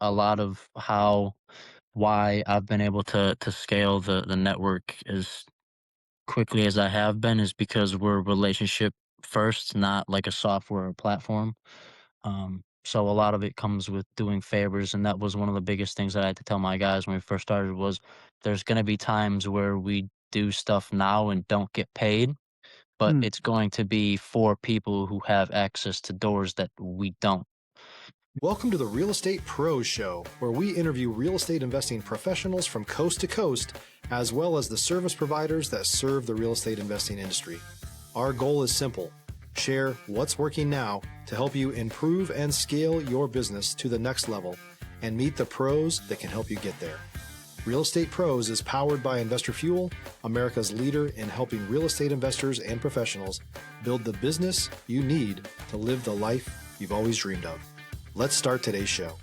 a lot of why I've been able to scale the network as quickly as I have been is because we're relationship first, not like a software or platform. So a lot of it comes with doing favors, and that was one of the biggest things that I had to tell my guys when we first started was there's going to be times where we do stuff now and don't get paid, but Mm. it's going to be for people who have access to doors that we don't. Welcome to the Real Estate Pros Show, where we interview real estate investing professionals from coast to coast, as well as the service providers that serve the real estate investing industry. Our goal is simple: share what's working now to help you improve and scale your business to the next level and meet the pros that can help you get there. Real Estate Pros is powered by Investor Fuel, America's leader in helping real estate investors and professionals build the business you need to live the life you've always dreamed of. Let's start today's show.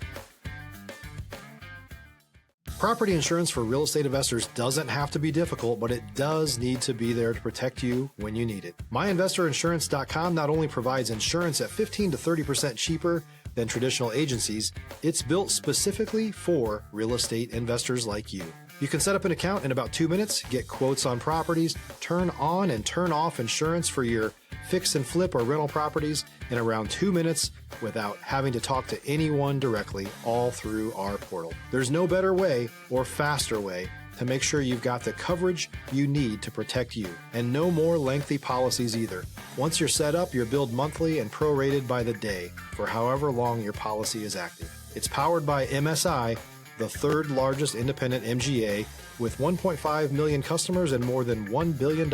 Property insurance for real estate investors doesn't have to be difficult, but it does need to be there to protect you when you need it. MyInvestorInsurance.com not only provides insurance at 15 to 30% cheaper than traditional agencies, it's built specifically for real estate investors like you. You can set up an account in about 2 minutes, get quotes on properties, turn on and turn off insurance for your fix and flip or rental properties in around 2 minutes without having to talk to anyone directly, all through our portal. There's no better way or faster way to make sure you've got the coverage you need to protect you, and no more lengthy policies either. Once you're set up, you're billed monthly and prorated by the day for however long your policy is active. It's powered by MSI, the third largest independent MGA, with 1.5 million customers and more than $1 billion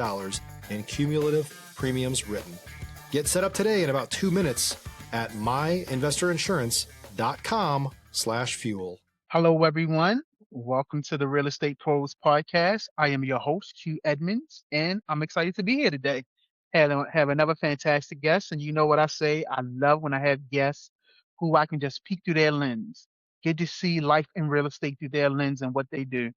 in cumulative premiums written. Get set up today in about 2 minutes at myinvestorinsurance.com/fuel. Hello, everyone. Welcome to the Real Estate Pros Podcast. I am your host, Q Edmonds, and I'm excited to be here today. Have another fantastic guest, and you know what I say? I love when I have guests who I can just peek through their lens, get to see life in real estate through their lens and what they do.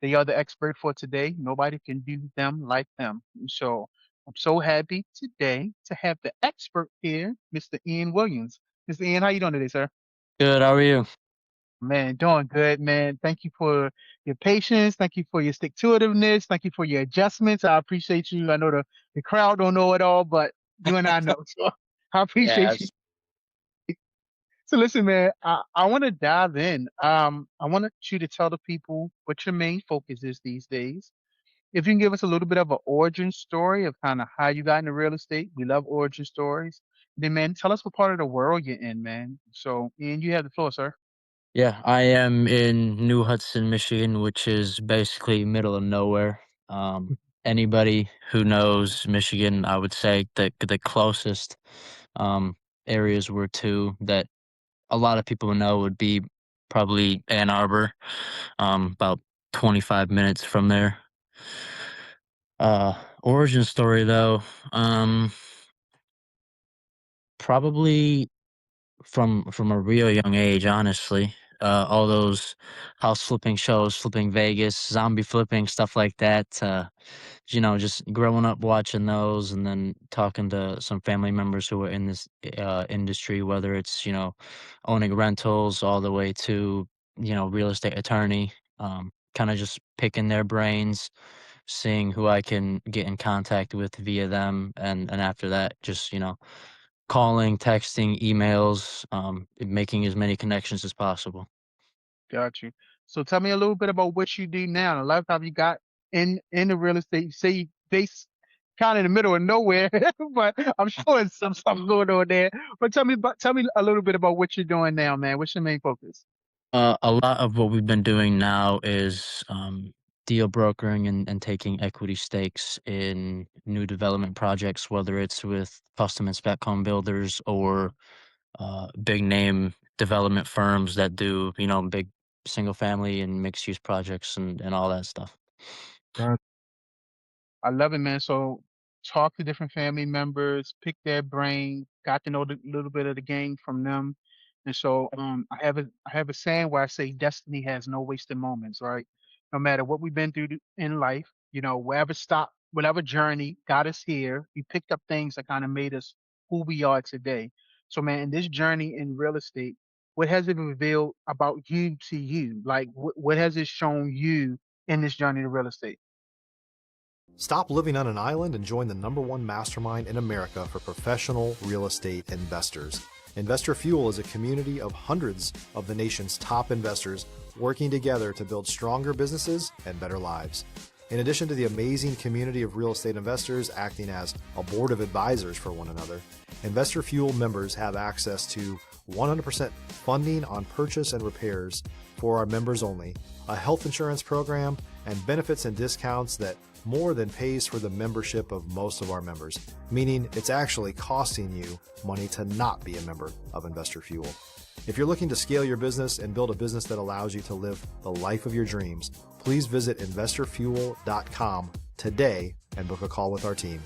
They are the expert for today. Nobody can do them like them. And so I'm so happy today to have the expert here, Mr. Ian Williams. Mr. Ian, how you doing today, sir? Good. How are you? Man, doing good, man. Thank you for your patience. Thank you for your stick to itiveness. Thank you for your adjustments. I appreciate you. I know the crowd don't know it all, but you and I know. So I appreciate you. Yes. So listen, man, I want to dive in. I want you to tell the people what your main focus is these days. If you can give us a little bit of an origin story of kind of how you got into real estate. We love origin stories. Then, man, tell us what part of the world you're in, man. So, Ian, you have the floor, sir. Yeah, I am in New Hudson, Michigan, which is basically middle of nowhere. Um, Anybody who knows Michigan, I would say the closest um, areas were to that a lot of people know would be probably Ann Arbor, about 25 minutes from there. Origin story though, probably from a real young age, honestly. All those house flipping shows, flipping Vegas, zombie flipping, stuff like that. Just growing up watching those, and then talking to some family members who are in this industry, whether it's owning rentals all the way to real estate attorney. Kind of just picking their brains, seeing who I can get in contact with via them, and after that, just calling, texting, emails, making as many connections as possible. Got you. So tell me a little bit about what you do now. A lot of times you got in the real estate, you say you base kind of in the middle of nowhere, but I'm sure there's some stuff going on there. But tell me a little bit about what you're doing now, man. What's your main focus? A lot of what we've been doing now is deal brokering and taking equity stakes in new development projects, whether it's with custom and spec home builders or big name development firms that do, big single family and mixed use projects and all that stuff. I love it, man. So talk to different family members, pick their brain, got to know the little bit of the game from them. And so I have a saying where I say destiny has no wasted moments, right? No matter what we've been through in life, wherever stop, whatever journey got us here, we picked up things that kind of made us who we are today. So man, in this journey in real estate, what has it revealed about you to you? Like, what has it shown you in this journey to real estate? Stop living on an island and join the #1 mastermind in America for professional real estate investors. Investor Fuel is a community of hundreds of the nation's top investors working together to build stronger businesses and better lives. In addition to the amazing community of real estate investors acting as a board of advisors for one another, Investor Fuel members have access to 100% funding on purchase and repairs for our members only, a health insurance program, and benefits and discounts that more than pays for the membership of most of our members, meaning it's actually costing you money to not be a member of Investor Fuel. If you're looking to scale your business and build a business that allows you to live the life of your dreams, please visit investorfuel.com today and book a call with our team.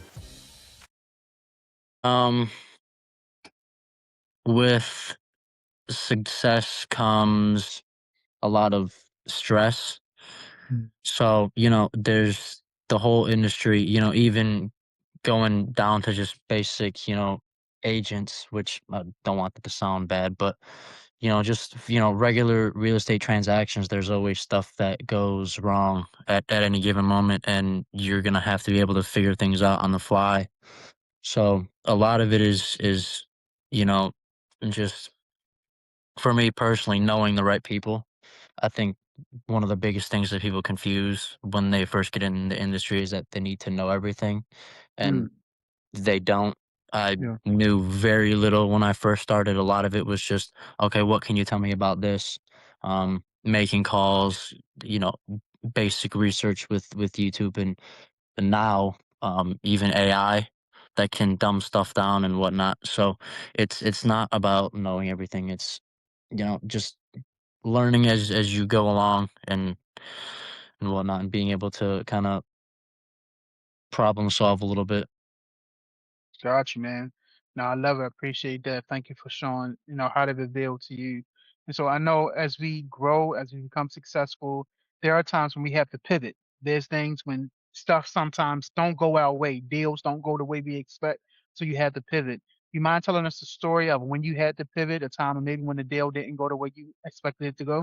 With success comes a lot of stress. Mm. So, there's the whole industry, even going down to just basic, agents, which I don't want that to sound bad, but, just, regular real estate transactions, there's always stuff that goes wrong at any given moment, and you're going to have to be able to figure things out on the fly. So a lot of it is, you know, just for me personally, knowing the right people. I think one of the biggest things that people confuse when they first get in the industry is that they need to know everything, and Mm. they don't. I Yeah. knew very little when I first started. A lot of it was just, okay, what can you tell me about this? Making calls, you know, basic research with YouTube, and now even AI that can dumb stuff down and whatnot. So it's not about knowing everything. It's just learning as you go along and whatnot, and being able to kind of problem solve a little bit. Got you, man. No, I love it. I appreciate that. Thank you for showing, how to reveal to you. And so I know as we grow, as we become successful, there are times when we have to pivot. There's things when stuff sometimes don't go our way, deals don't go the way we expect, so you have to pivot. You mind telling us the story of when you had to pivot, a time or maybe when the deal didn't go the way you expected it to go?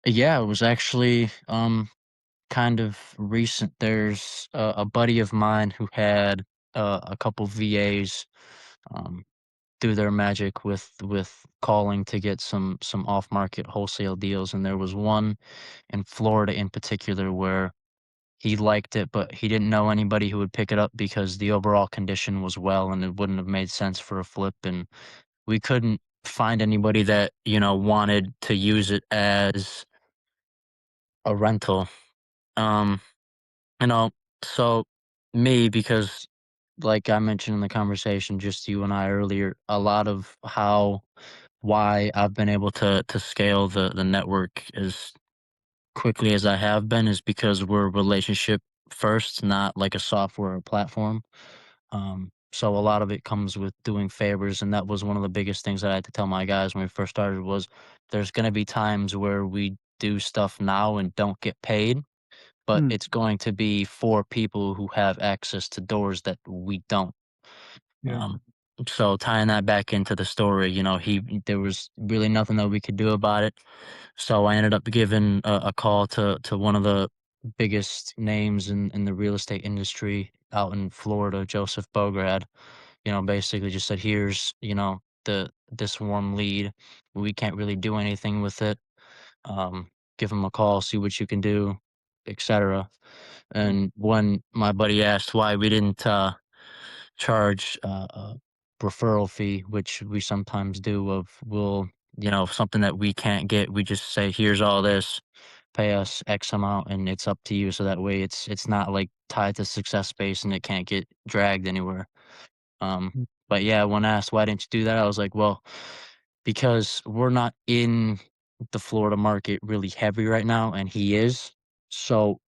Yeah, it was actually kind of recent. There's a buddy of mine who had a couple VAs um, do their magic with calling to get some off market wholesale deals, and there was one in Florida in particular where he liked it, but he didn't know anybody who would pick it up because the overall condition was well and it wouldn't have made sense for a flip, and we couldn't find anybody that wanted to use it as a rental. Um, you know, so me, because like I mentioned in the conversation, just you and I earlier, a lot of why I've been able to scale the network as quickly as I have been is because we're relationship first, not like a software or platform. So a lot of it comes with doing favors, and that was one of the biggest things that I had to tell my guys when we first started was there's going to be times where we do stuff now and don't get paid, but Mm. it's going to be for people who have access to doors that we don't. Yeah. Um, so tying that back into the story, there was really nothing that we could do about it. So I ended up giving a call to one of the biggest names in the real estate industry out in Florida, Joseph Bograd. Basically just said, here's, this warm lead. We can't really do anything with it. Give him a call, see what you can do, etc. And when my buddy asked why we didn't charge a referral fee, which we sometimes do, of something that we can't get, we just say, here's all this, pay us X amount, and it's up to you. So that way it's not like tied to success base and it can't get dragged anywhere. Um, Mm. but yeah, when asked why didn't you do that, I was like, well, because we're not in the Florida market really heavy right now, and he is. So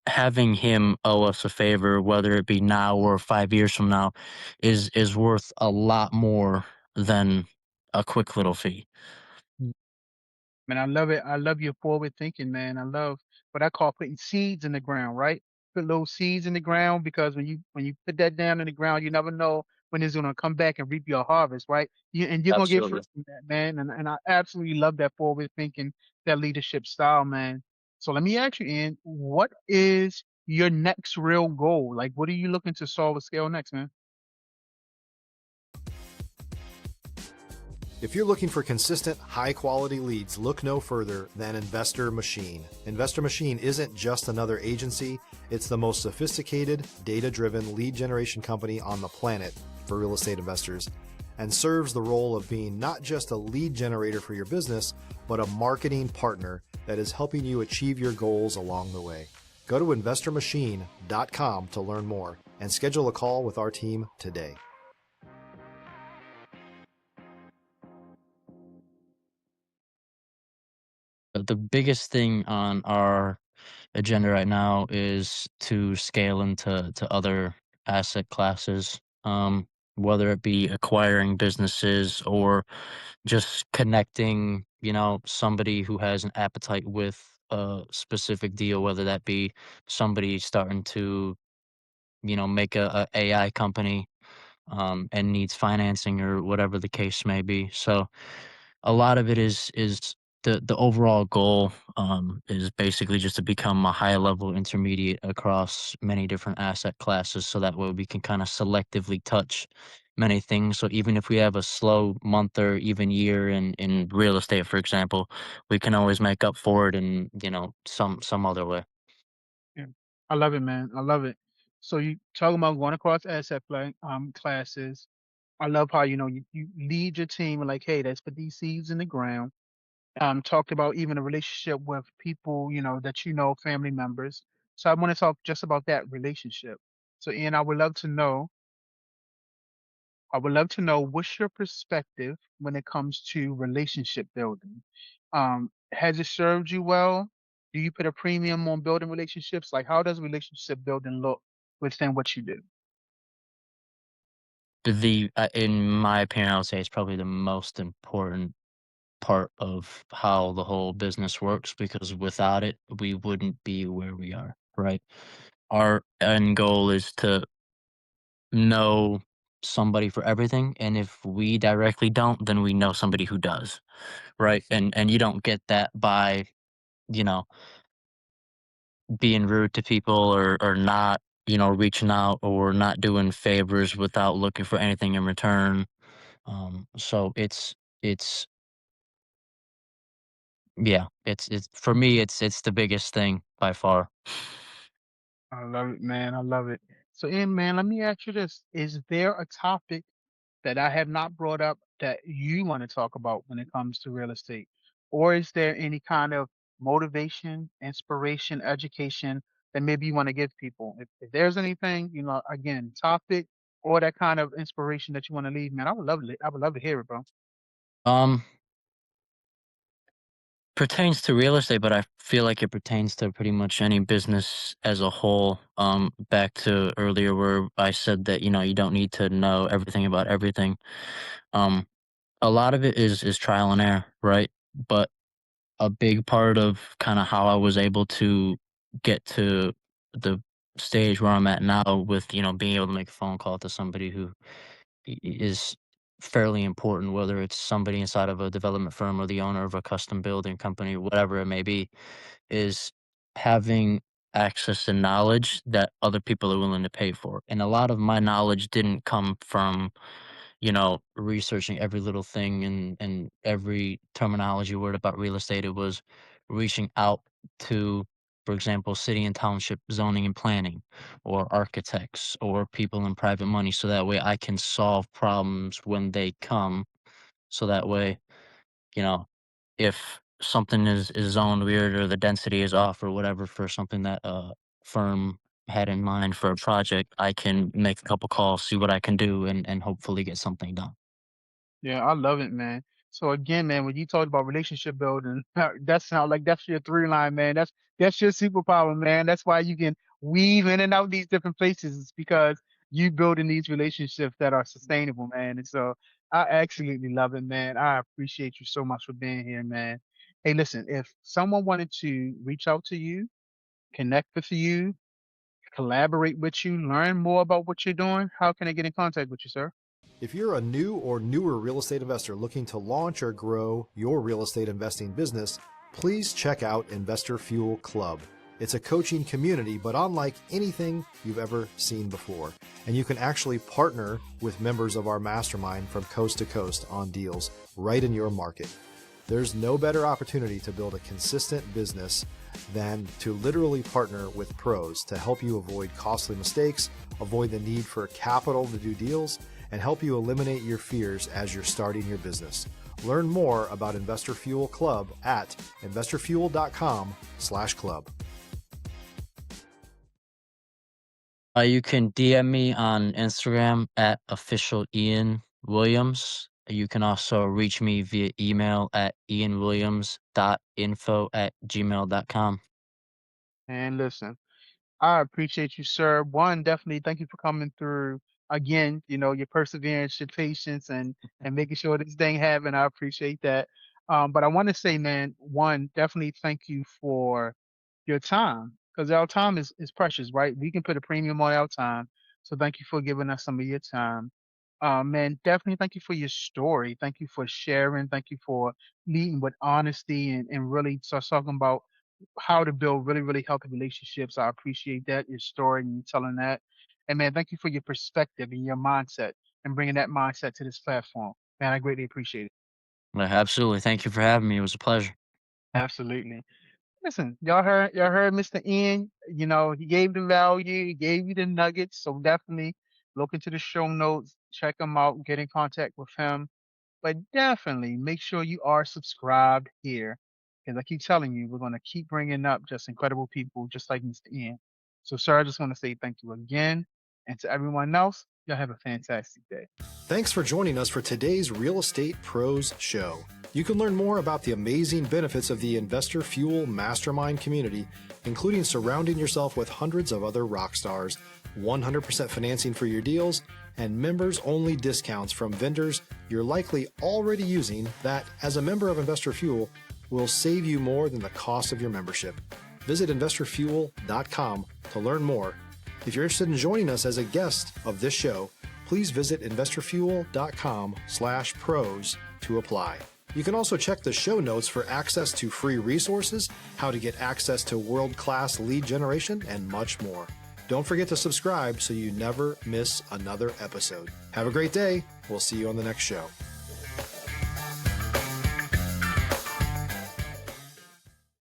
having him owe us a favor, whether it be now or 5 years from now, is worth a lot more than a quick little fee. Man, I love it. I love your forward thinking, man. I love what I call putting seeds in the ground, right? Put little seeds in the ground because when you put that down in the ground, you never know when it's gonna come back and reap your harvest, right? And you're gonna get fruit Absolutely. from that, man. And I absolutely love that forward thinking, that leadership style, man. So let me ask you, Ian, what is your next real goal? Like, what are you looking to solve or scale next, man? If you're looking for consistent, high quality leads, look no further than Investor Machine. Investor Machine isn't just another agency, it's the most sophisticated, data driven lead generation company on the planet for real estate investors, and serves the role of being not just a lead generator for your business, but a marketing partner that is helping you achieve your goals along the way. Go to investormachine.com to learn more and schedule a call with our team today. The biggest thing on our agenda right now is to scale into other asset classes, whether it be acquiring businesses or just connecting, somebody who has an appetite with a specific deal, whether that be somebody starting to, make a AI company, and needs financing or whatever the case may be. So a lot of it is the overall goal, is basically just to become a high level intermediate across many different asset classes, so that way we can kind of selectively touch many things. So even if we have a slow month or even year in real estate, for example, we can always make up for it in, some other way. Yeah. I love it, man. I love it. So you talking about going across classes. I love how you lead your team and like, hey, let's put these seeds in the ground. Talked about even a relationship with people, that family members. So I want to talk just about that relationship. So Ian, I would love to know what's your perspective when it comes to relationship building. Has it served you well? Do you put a premium on building relationships? Like, how does relationship building look within what you do? In my opinion, I would say it's probably the most important part of how the whole business works, because without it, we wouldn't be where we are, right? Our end goal is to know somebody for everything, and if we directly don't, then we know somebody who does, right? And you don't get that by, you know, being rude to people, or not, reaching out or not doing favors without looking for anything in return. So it's yeah, it's for me, it's the biggest thing by far. I love it, man. I love it. So, Ian, man, let me ask you this. Is there a topic that I have not brought up that you want to talk about when it comes to real estate? Or is there any kind of motivation, inspiration, education that maybe you want to give people? If there's anything, again, topic or that kind of inspiration that you want to leave, man, I would love to hear it, bro. Um, Pertains to real estate, but I feel like it pertains to pretty much any business as a whole. Back to earlier where I said that, you don't need to know everything about everything. Um, a lot of it is trial and error, right? But a big part of kind of how I was able to get to the stage where I'm at now with, being able to make a phone call to somebody who is fairly important, whether it's somebody inside of a development firm or the owner of a custom building company, whatever it may be, is having access to knowledge that other people are willing to pay for. And a lot of my knowledge didn't come from, researching every little thing and every terminology word about real estate. It was reaching out to, for example, city and township zoning and planning, or architects, or people in private money. So that way I can solve problems when they come. So that way, you know, if something is zoned weird, or the density is off or whatever for something that a firm had in mind for a project, I can make a couple calls, see what I can do, and hopefully get something done. Yeah, I love it, man. So again, man, when you talked about relationship building, that sounds like that's your three line, man. That's your superpower, man. That's why you can weave in and out these different places. It's because you building these relationships that are sustainable, man. And so I absolutely love it, man. I appreciate you so much for being here, man. Hey, listen, if someone wanted to reach out to you, connect with you, collaborate with you, learn more about what you're doing, how can they get in contact with you, sir? If you're a new or newer real estate investor looking to launch or grow your real estate investing business, please check out Investor Fuel Club. It's a coaching community, but unlike anything you've ever seen before. And you can actually partner with members of our mastermind from coast to coast on deals right in your market. There's no better opportunity to build a consistent business than to literally partner with pros to help you avoid costly mistakes, avoid the need for capital to do deals, and help you eliminate your fears as you're starting your business. Learn more about Investor Fuel Club at investorfuel.com/club. You can DM me on Instagram at official Ian Williams. You can also reach me via email at ianwilliams.info@gmail.com. And listen, I appreciate you, sir. One, definitely thank you for coming through again, your perseverance, your patience, and making sure this thing happen. I appreciate that. But I want to say, man, one, definitely thank you for your time, because our time is precious, right? We can put a premium on our time. So thank you for giving us some of your time. Man, definitely thank you for your story. Thank you for sharing. Thank you for leading with honesty and really start talking about how to build really, really healthy relationships. I appreciate that, your story and you telling that. And man, thank you for your perspective and your mindset and bringing that mindset to this platform. Man, I greatly appreciate it. Absolutely. Thank you for having me. It was a pleasure. Absolutely. Listen, y'all heard Mr. N. He gave the value, he gave you the nuggets. So definitely look into the show notes, check him out, get in contact with him. But definitely make sure you are subscribed here. Because I keep telling you, we're going to keep bringing up just incredible people just like Mr. N. So, sir, I just want to say thank you again. And to everyone else, y'all have a fantastic day. Thanks for joining us for today's Real Estate Pros Show. You can learn more about the amazing benefits of the Investor Fuel Mastermind community, including surrounding yourself with hundreds of other rock stars, 100% financing for your deals, and members-only discounts from vendors you're likely already using that, as a member of Investor Fuel, will save you more than the cost of your membership. Visit investorfuel.com to learn more. If you're interested in joining us as a guest of this show, please visit investorfuel.com/pros to apply. You can also check the show notes for access to free resources, how to get access to world-class lead generation, and much more. Don't forget to subscribe so you never miss another episode. Have a great day. We'll see you on the next show.